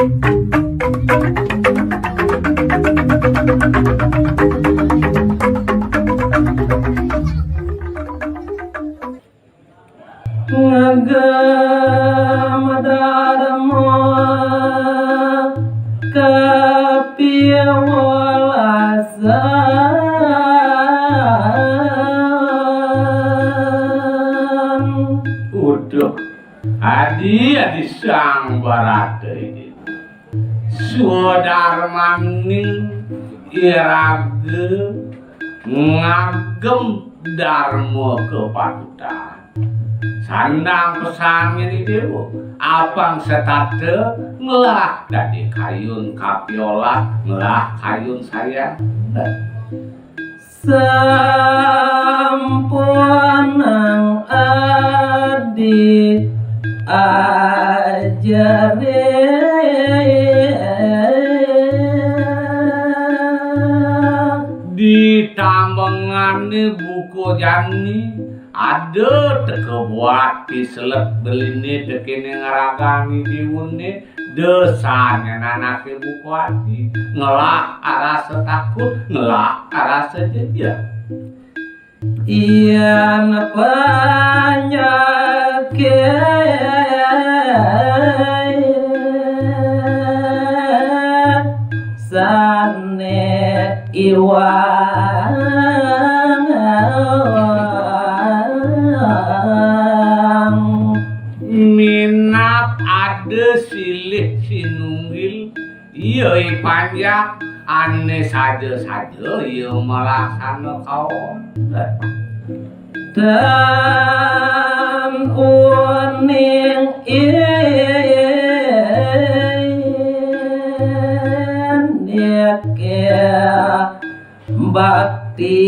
Ngagamadharma kapiwalasan. Uduh, adi sang barata ini Sudarmaning irage ngagem dharma kepatutan sandang pesangin dewa abang setate ngelah dadi kayun kapiola ngelah kayun saya sampunang adi ajare ditambengane buku jani ada teke buat piselet beline tekene ngaragani diune desanya nanake buku hati ngelah arasa takut ngelah arasa jeja ian penyakit sane iwang minat ada silih sinunggil iya panjang aneh saja iya melaksana kawan dan uning nyekia bakti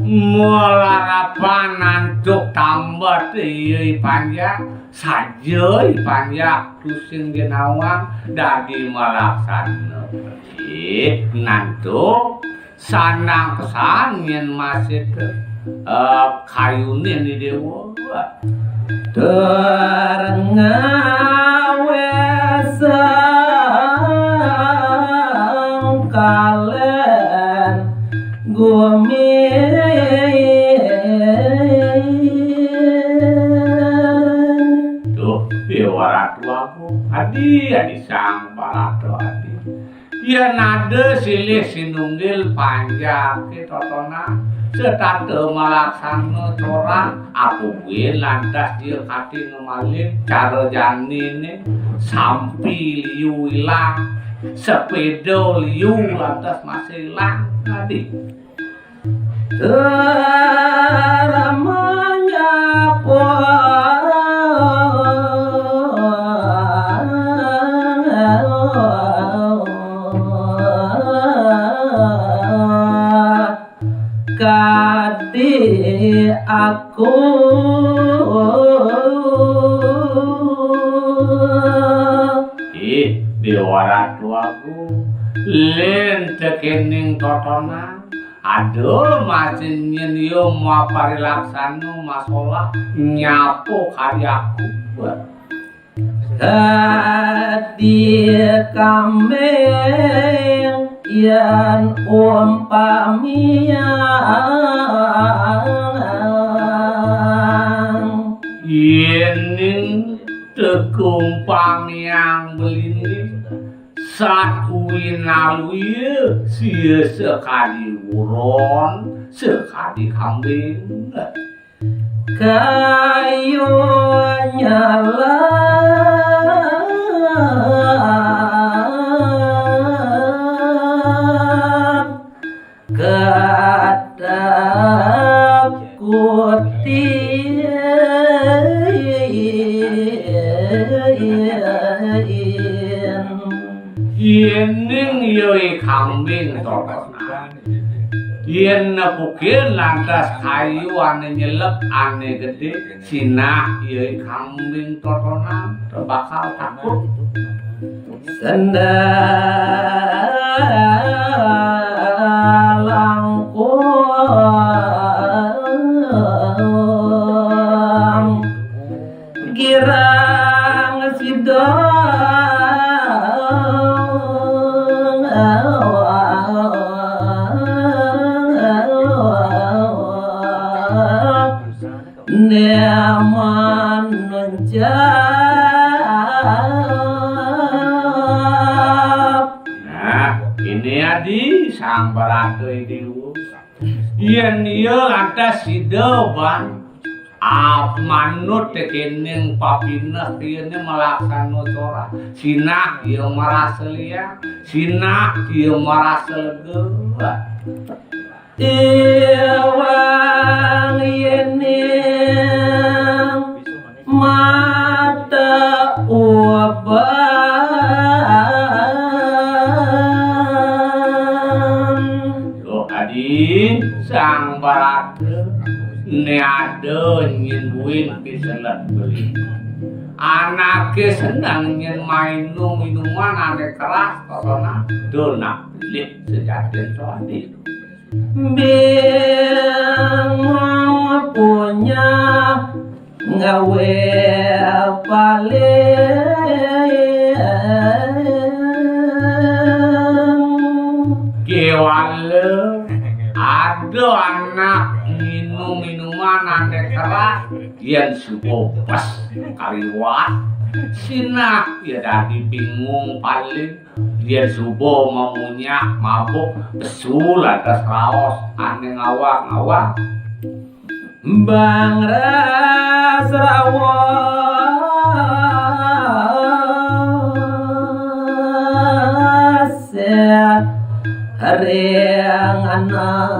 mularapan nantuk tambah iya panjang saja panjang tusing genawang dadi melaksana nantuk sandang pesan yen masih kayune ni dewa terngawe kalen gumi tuh dewa ratuaku adi sang balato adi ya nade silih sinunggil panjang ketotona setate melaksana corang aku gue lantas dia kati ngemalin cara janine sampi liu ilang sepeda liu lantas masih ilang tadi teramanya kadi aku dewa ratuaku len tekening totonan aduh masin yen yo mau parilaksana masalah nyapo karyaku kadi kambing yan umpamian yening tekumpang yang belini sakuwi nalui sia sekali wuron sekali kambing kayu nyala yening yoi kambing totona yen nepukir lantas kayu ane nyelep ane gede sinah yoi kambing totona bakal takut sendalang neman menjawab. Nah, ini adi sang baratu itu. Yen ieu lantas sideban manut tekening papineh ieu malaksana tora. Sinak ieu marasa liang, sinak ieu marasa lega. Iwang yening mata uban. Yo adi sang baratu neade nyinduin piselet beli. Anake senang nyen main minuman ane keras karena donak beli sejatin soadi. Bingung punya ngawe paling Kewale ada anak minuman ane keras yang subobas kaliwat sinak ya dadi bingung paling dia subuh memunya mabuk besul atas kaos ane ngawak Bang Rasrawas Riang anak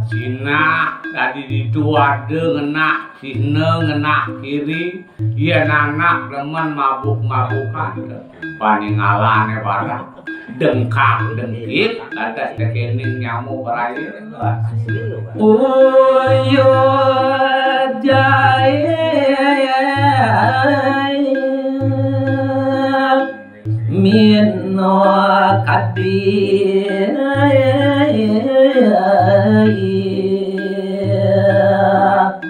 Cina tadi ditu ada ngenak sine ngenak kiri iya anak teman mabuk-mabukan paningalane parah dengkak dengkit atas tekening nyamuk berair Uyut jail Mino kadir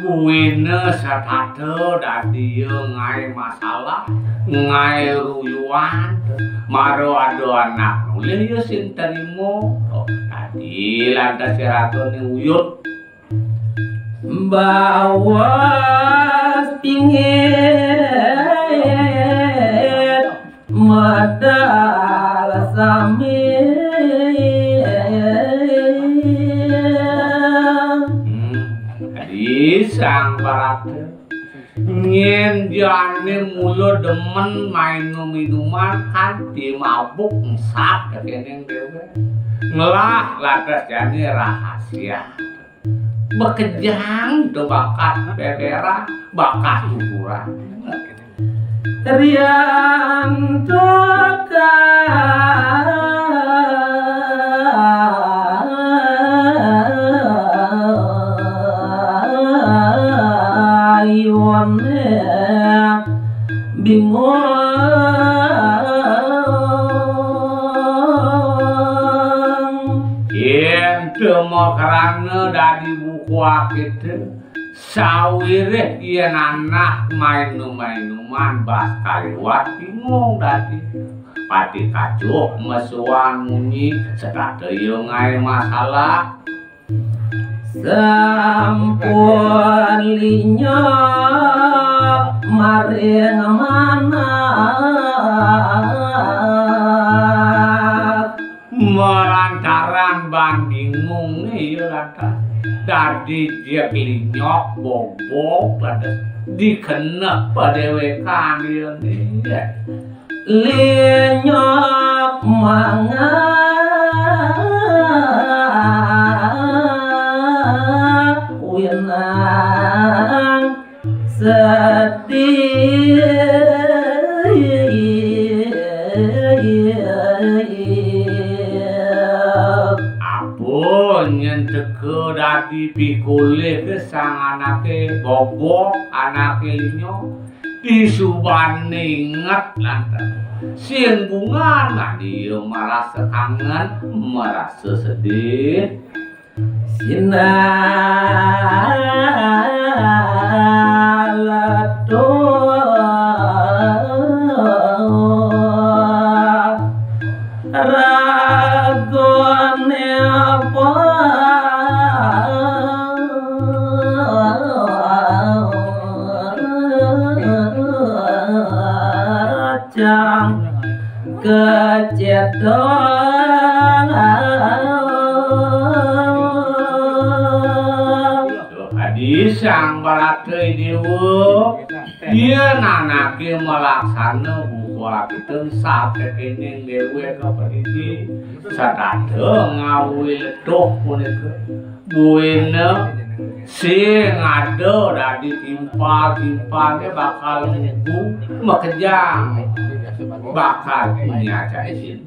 Buine satate dadi ngai masalah ngai ruyuan maro ado anak nulis ya sing terimo tadi lantas si ratu ni uyut Bawas pingit Madal samil Tadi sang barate nyen jane mulo demen main minuman kanthi mabuk ngsap kekeneng dewe ngelah lantas jane rahasia bekejang do bakat bebera bakat hiburan Rian Ayun bingung yen temo karana dadi buku akite sawire yen anak main-mainuman bas kaliwat bingung dadi pati kacuh mesuan munyi sedate yo ngai masalah Sampun linyok maring mana melantaran bandingung iya lantas dadi dia linyok bobok lantas dikenek padewekan iya linyok Winang sedih Apun yen teke dadi pikule ke sang anake bobok anake linyo disubane inget lantas sing bunga nadi merasa kangen merasa sedih Sinalato rago wedok hadis sang barateuy dewa dia nanake malaksana buka kita sate kening dewe kapaniki sadade ngawil ledok punika buena sing ada dadi timpal-timpalnya bakal nunggu makejang bakal punya cacing